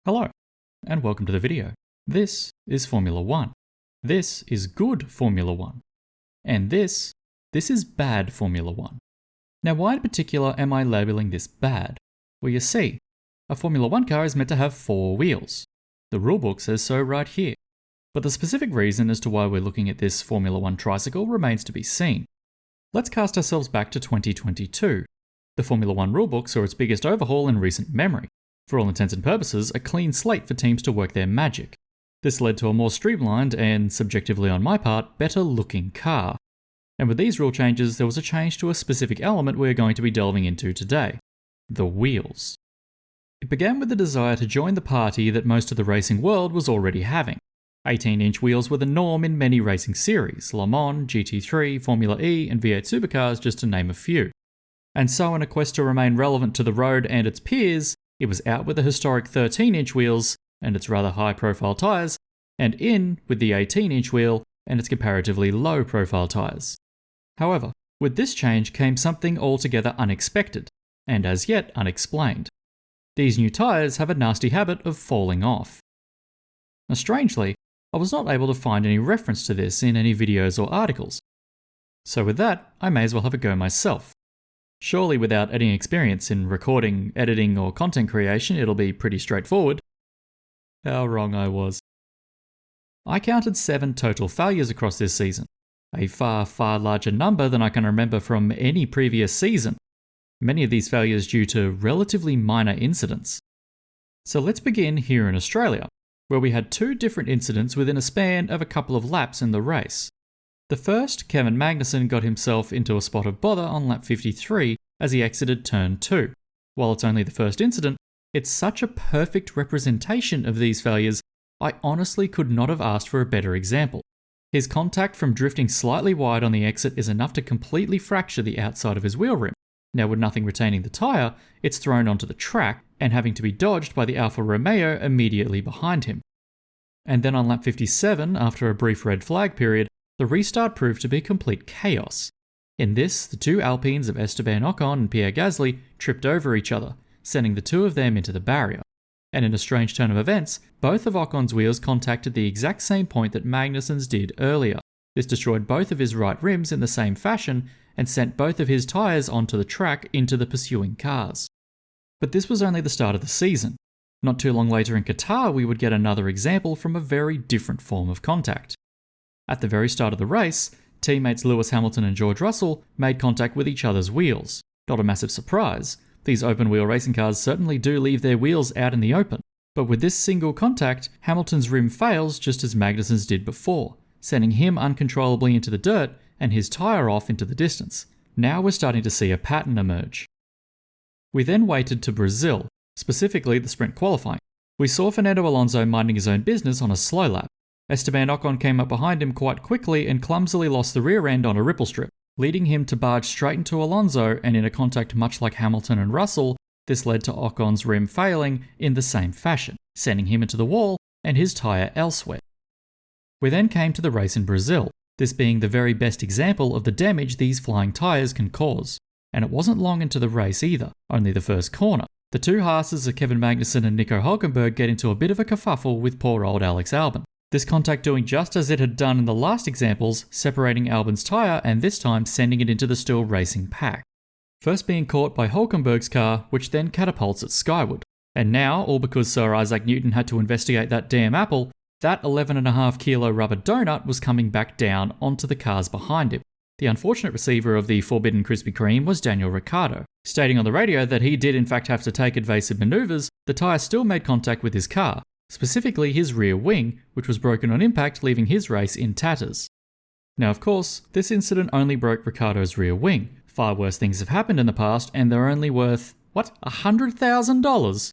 Hello, and welcome to the video. This is Formula 1. This is good Formula 1. And this is bad Formula 1. Now, why in particular am I labelling this bad? Well, you see, a Formula 1 car is meant to have 4 wheels. The rulebook says so right here. But the specific reason as to why we're looking at this Formula 1 tricycle remains to be seen. Let's cast ourselves back to 2022. The Formula 1 rulebook saw its biggest overhaul in recent memory. For all intents and purposes, a clean slate for teams to work their magic. This led to a more streamlined and, subjectively on my part, better looking car. And with these rule changes, there was a change to a specific element we're going to be delving into today: the wheels. It began with the desire to join the party that most of the racing world was already having. 18-inch wheels were the norm in many racing series: Le Mans, GT3, Formula E, and V8 supercars, just to name a few. And so in a quest to remain relevant to the road and its peers, it was out with the historic 13-inch wheels and its rather high-profile tyres, and in with the 18-inch wheel and its comparatively low-profile tyres. However, with this change came something altogether unexpected, and as yet unexplained. These new tyres have a nasty habit of falling off. Now, strangely, I was not able to find any reference to this in any videos or articles. So with that, I may as well have a go myself. Surely without any experience in recording, editing, or content creation, it'll be pretty straightforward. How wrong I was. I counted 7 total failures across this season, a far, far larger number than I can remember from any previous season. Many of these failures due to relatively minor incidents. So let's begin here in Australia, where we had 2 different incidents within a span of a couple of laps in the race. The first, Kevin Magnussen got himself into a spot of bother on lap 53 as he exited turn 2. While it's only the first incident, it's such a perfect representation of these failures, I honestly could not have asked for a better example. His contact from drifting slightly wide on the exit is enough to completely fracture the outside of his wheel rim. Now, with nothing retaining the tyre, it's thrown onto the track and having to be dodged by the Alfa Romeo immediately behind him. And then on lap 57, after a brief red flag period, the restart proved to be complete chaos. In this, the 2 Alpines of Esteban Ocon and Pierre Gasly tripped over each other, sending the 2 of them into the barrier. And in a strange turn of events, both of Ocon's wheels contacted the exact same point that Magnussen's did earlier. This destroyed both of his right rims in the same fashion and sent both of his tyres onto the track into the pursuing cars. But this was only the start of the season. Not too long later in Qatar, we would get another example from a very different form of contact. At the very start of the race, teammates Lewis Hamilton and George Russell made contact with each other's wheels. Not a massive surprise. These open-wheel racing cars certainly do leave their wheels out in the open. But with this single contact, Hamilton's rim fails just as Magnussen's did before, sending him uncontrollably into the dirt and his tyre off into the distance. Now we're starting to see a pattern emerge. We then waited to Brazil, specifically the sprint qualifying. We saw Fernando Alonso minding his own business on a slow lap. Esteban Ocon came up behind him quite quickly and clumsily lost the rear end on a ripple strip, leading him to barge straight into Alonso, and in a contact much like Hamilton and Russell, this led to Ocon's rim failing in the same fashion, sending him into the wall and his tyre elsewhere. We then came to the race in Brazil, this being the very best example of the damage these flying tyres can cause. And it wasn't long into the race either, only the first corner. The 2 Haases of Kevin Magnussen and Nico Hülkenberg get into a bit of a kerfuffle with poor old Alex Albon. This contact doing just as it had done in the last examples, separating Albon's tyre and this time sending it into the still racing pack. First being caught by Hülkenberg's car, which then catapults it skyward. And now, all because Sir Isaac Newton had to investigate that damn apple, that 11.5 kilo rubber donut was coming back down onto the cars behind him. The unfortunate receiver of the forbidden Krispy Kreme was Daniel Ricciardo. Stating on the radio that he did in fact have to take evasive manoeuvres, the tyre still made contact with his car, specifically his rear wing, which was broken on impact, leaving his race in tatters. Now, of course, this incident only broke Ricciardo's rear wing. Far worse things have happened in the past, and they're only worth, $100,000?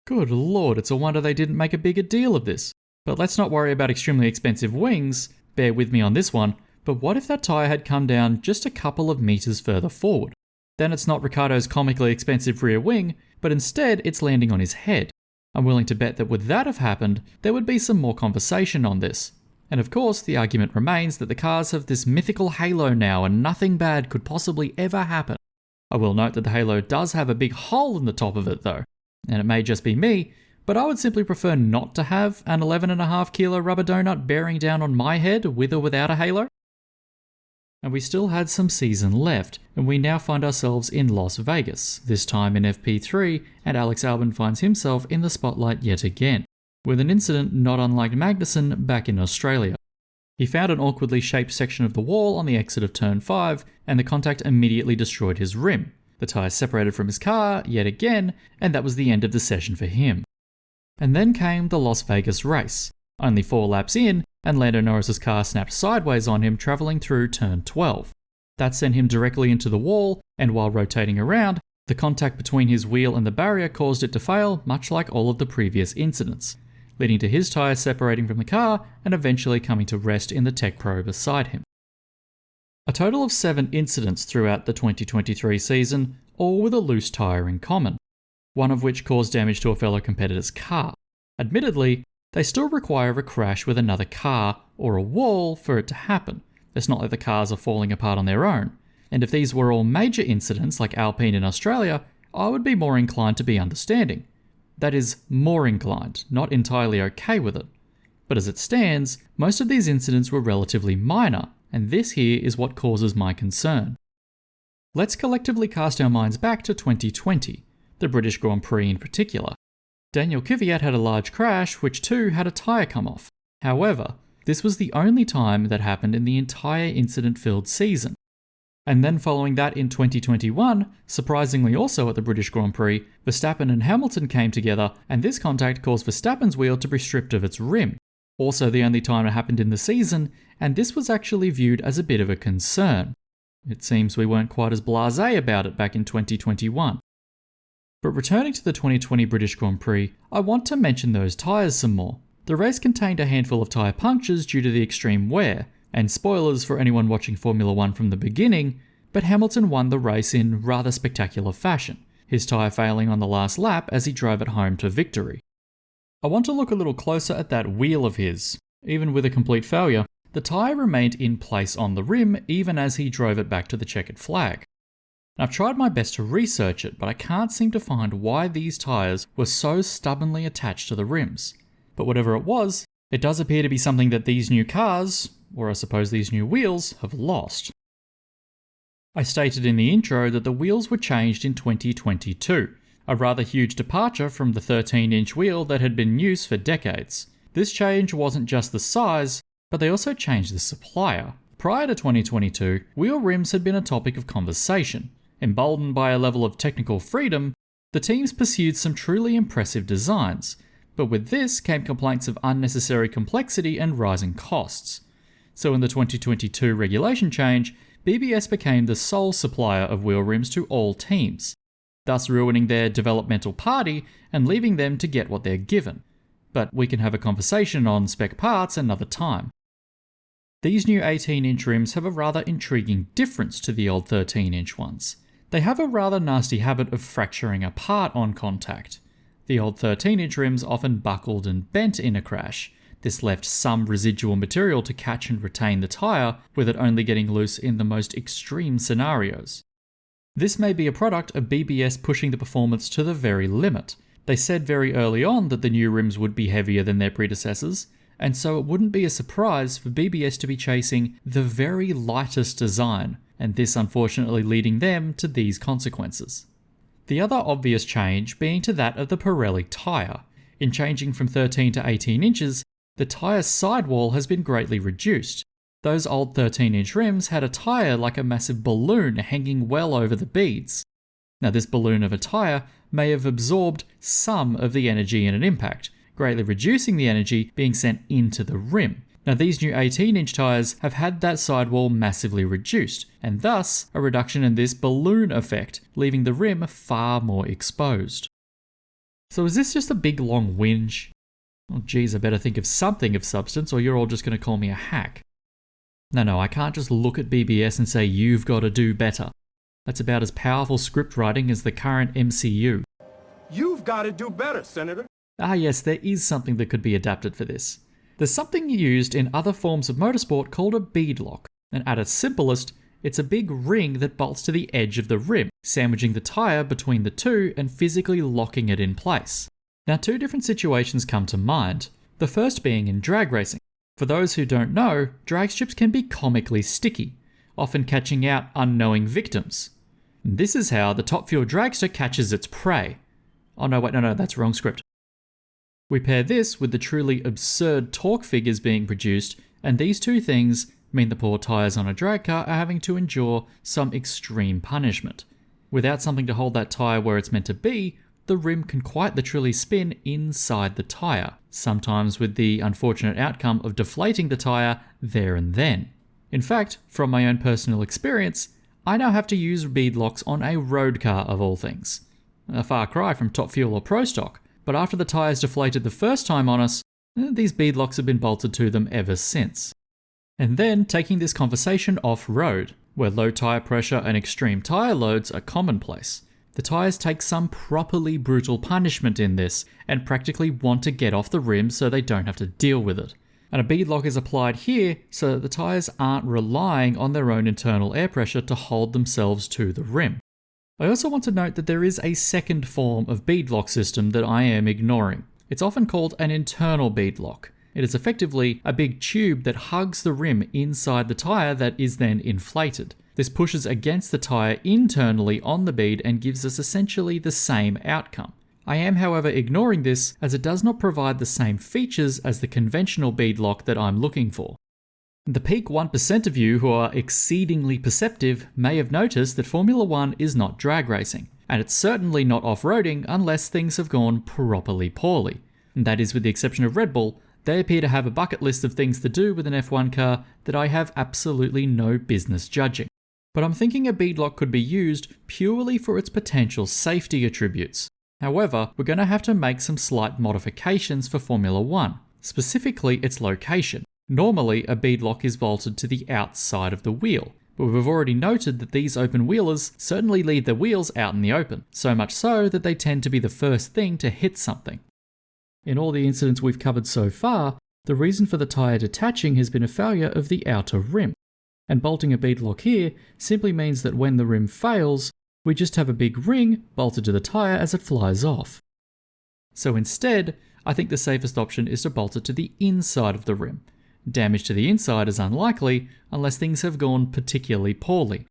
Good lord, it's a wonder they didn't make a bigger deal of this. But let's not worry about extremely expensive wings, bear with me on this one, but what if that tyre had come down just a couple of meters further forward? Then it's not Ricciardo's comically expensive rear wing, but instead it's landing on his head. I'm willing to bet that would that have happened, there would be some more conversation on this. And of course, the argument remains that the cars have this mythical halo now and nothing bad could possibly ever happen. I will note that the halo does have a big hole in the top of it though, and it may just be me, but I would simply prefer not to have an 11.5 kilo rubber donut bearing down on my head with or without a halo. And we still had some season left, and we now find ourselves in Las Vegas, this time in FP3, and Alex Albon finds himself in the spotlight yet again, with an incident not unlike Magnussen back in Australia. He found an awkwardly shaped section of the wall on the exit of Turn 5, and the contact immediately destroyed his rim. The tyre separated from his car yet again, and that was the end of the session for him. And then came the Las Vegas race. Only 4 laps in, and Lando Norris's car snapped sideways on him travelling through Turn 12. That sent him directly into the wall, and while rotating around, the contact between his wheel and the barrier caused it to fail, much like all of the previous incidents, leading to his tyre separating from the car and eventually coming to rest in the tech pro beside him. A total of 7 incidents throughout the 2023 season, all with a loose tyre in common, one of which caused damage to a fellow competitor's car. Admittedly, they still require a crash with another car or a wall for it to happen. It's not like the cars are falling apart on their own. And if these were all major incidents like Alpine in Australia, I would be more inclined to be understanding. That is, more inclined, not entirely okay with it. But as it stands, most of these incidents were relatively minor, and this here is what causes my concern. Let's collectively cast our minds back to 2020, the British Grand Prix in particular. Daniel Kvyat had a large crash, which too had a tyre come off. However, this was the only time that happened in the entire incident-filled season. And then following that in 2021, surprisingly also at the British Grand Prix, Verstappen and Hamilton came together, and this contact caused Verstappen's wheel to be stripped of its rim. Also the only time it happened in the season, and this was actually viewed as a bit of a concern. It seems we weren't quite as blasé about it back in 2021. But returning to the 2020 British Grand Prix, I want to mention those tyres some more. The race contained a handful of tyre punctures due to the extreme wear, and spoilers for anyone watching Formula 1 from the beginning, but Hamilton won the race in rather spectacular fashion, his tyre failing on the last lap as he drove it home to victory. I want to look a little closer at that wheel of his. Even with a complete failure, the tyre remained in place on the rim even as he drove it back to the checkered flag. I've tried my best to research it, but I can't seem to find why these tyres were so stubbornly attached to the rims. But whatever it was, it does appear to be something that these new cars, or I suppose these new wheels, have lost. I stated in the intro that the wheels were changed in 2022, a rather huge departure from the 13-inch wheel that had been in use for decades. This change wasn't just the size, but they also changed the supplier. Prior to 2022, wheel rims had been a topic of conversation. Emboldened by a level of technical freedom, the teams pursued some truly impressive designs, but with this came complaints of unnecessary complexity and rising costs. So in the 2022 regulation change, BBS became the sole supplier of wheel rims to all teams, thus ruining their developmental party and leaving them to get what they're given. But we can have a conversation on spec parts another time. These new 18-inch rims have a rather intriguing difference to the old 13-inch ones. They have a rather nasty habit of fracturing apart on contact. The old 13-inch rims often buckled and bent in a crash. This left some residual material to catch and retain the tyre, with it only getting loose in the most extreme scenarios. This may be a product of BBS pushing the performance to the very limit. They said very early on that the new rims would be heavier than their predecessors, and so it wouldn't be a surprise for BBS to be chasing the very lightest design, and this unfortunately leading them to these consequences. The other obvious change being to that of the Pirelli tyre. In changing from 13 to 18 inches, the tyre's sidewall has been greatly reduced. Those old 13-inch rims had a tyre like a massive balloon hanging well over the beads. Now this balloon of a tyre may have absorbed some of the energy in an impact, greatly reducing the energy being sent into the rim. Now these new 18-inch tyres have had that sidewall massively reduced, and thus a reduction in this balloon effect, leaving the rim far more exposed. So is this just a big long whinge? Oh geez, I better think of something of substance or you're all just going to call me a hack. No, I can't just look at BBS and say you've got to do better. That's about as powerful script writing as the current MCU. You've got to do better, Senator. Ah yes, there is something that could be adapted for this. There's something used in other forms of motorsport called a beadlock, and at its simplest, it's a big ring that bolts to the edge of the rim, sandwiching the tyre between the two and physically locking it in place. Now, two different situations come to mind, the first being in drag racing. For those who don't know, drag strips can be comically sticky, often catching out unknowing victims. This is how the Top Fuel dragster catches its prey. Oh no, wait, no, that's wrong script. We pair this with the truly absurd torque figures being produced, and these two things mean the poor tyres on a drag car are having to endure some extreme punishment. Without something to hold that tyre where it's meant to be, the rim can quite literally spin inside the tyre, sometimes with the unfortunate outcome of deflating the tyre there and then. In fact, from my own personal experience, I now have to use bead locks on a road car of all things. A far cry from Top Fuel or Pro Stock, but after the tyres deflated the first time on us, these bead locks have been bolted to them ever since. And then taking this conversation off-road, where low tyre pressure and extreme tyre loads are commonplace. The tyres take some properly brutal punishment in this, and practically want to get off the rim so they don't have to deal with it. And a bead lock is applied here so that the tyres aren't relying on their own internal air pressure to hold themselves to the rim. I also want to note that there is a second form of bead lock system that I am ignoring. It's often called an internal bead lock. It is effectively a big tube that hugs the rim inside the tyre that is then inflated. This pushes against the tyre internally on the bead and gives us essentially the same outcome. I am, however, ignoring this as it does not provide the same features as the conventional bead lock that I'm looking for. The peak 1% of you who are exceedingly perceptive may have noticed that Formula 1 is not drag racing, and it's certainly not off-roading unless things have gone properly poorly. And that is with the exception of Red Bull. They appear to have a bucket list of things to do with an F1 car that I have absolutely no business judging. But I'm thinking a bead lock could be used purely for its potential safety attributes. However, we're going to have to make some slight modifications for Formula 1, specifically its location. Normally, a bead lock is bolted to the outside of the wheel, but we've already noted that these open wheelers certainly leave their wheels out in the open, so much so that they tend to be the first thing to hit something. In all the incidents we've covered so far, the reason for the tyre detaching has been a failure of the outer rim, and bolting a bead lock here simply means that when the rim fails, we just have a big ring bolted to the tyre as it flies off. So instead, I think the safest option is to bolt it to the inside of the rim. Damage to the inside is unlikely unless things have gone particularly poorly.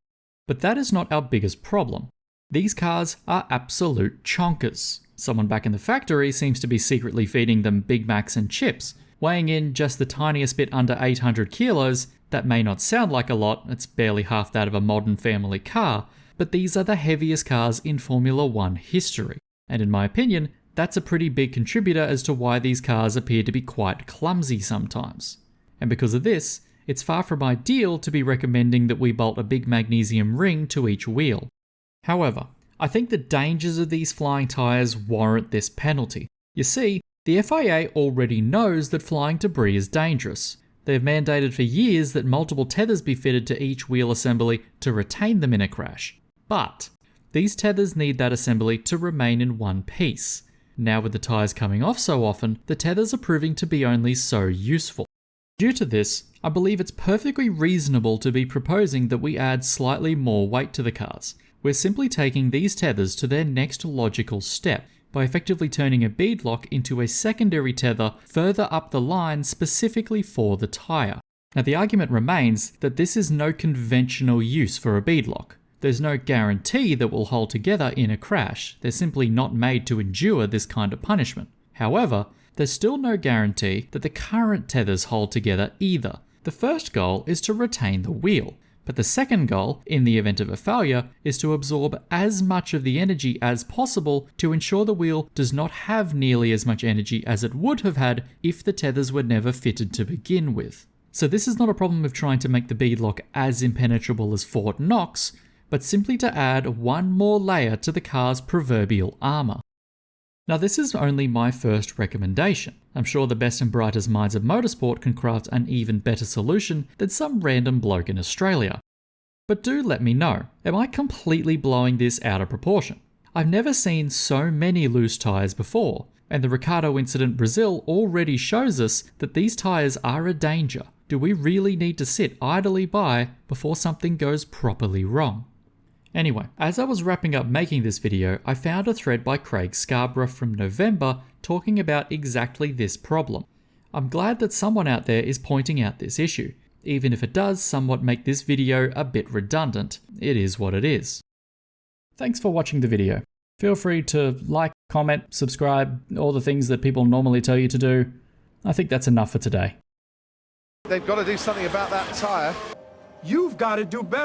But that is not our biggest problem. These cars are absolute chonkers. Someone back in the factory seems to be secretly feeding them Big Macs and chips, weighing in just the tiniest bit under 800 kilos. That may not sound like a lot, it's barely half that of a modern family car, but these are the heaviest cars in Formula 1 history. And in my opinion, that's a pretty big contributor as to why these cars appear to be quite clumsy sometimes. And because of this, it's far from ideal to be recommending that we bolt a big magnesium ring to each wheel. However, I think the dangers of these flying tyres warrant this penalty. You see, the FIA already knows that flying debris is dangerous. They have mandated for years that multiple tethers be fitted to each wheel assembly to retain them in a crash. But these tethers need that assembly to remain in one piece. Now with the tyres coming off so often, the tethers are proving to be only so useful. Due to this, I believe it's perfectly reasonable to be proposing that we add slightly more weight to the cars. We're simply taking these tethers to their next logical step by effectively turning a bead lock into a secondary tether further up the line specifically for the tyre. Now the argument remains that this is no conventional use for a bead lock. There's no guarantee that will hold together in a crash. They're simply not made to endure this kind of punishment. However, there's still no guarantee that the current tethers hold together either. The first goal is to retain the wheel, but the second goal, in the event of a failure, is to absorb as much of the energy as possible to ensure the wheel does not have nearly as much energy as it would have had if the tethers were never fitted to begin with. So this is not a problem of trying to make the bead lock as impenetrable as Fort Knox, but simply to add one more layer to the car's proverbial armour. Now this is only my first recommendation. I'm sure the best and brightest minds of motorsport can craft an even better solution than some random bloke in Australia. But do let me know, am I completely blowing this out of proportion? I've never seen so many loose tyres before, and the Ricardo incident Brazil already shows us that these tyres are a danger. Do we really need to sit idly by before something goes properly wrong? Anyway, as I was wrapping up making this video, I found a thread by Craig Scarborough from November talking about exactly this problem. I'm glad that someone out there is pointing out this issue. Even if it does somewhat make this video a bit redundant, it is what it is. Thanks for watching the video. Feel free to like, comment, subscribe, all the things that people normally tell you to do. I think that's enough for today. They've got to do something about that tyre. You've got to do better.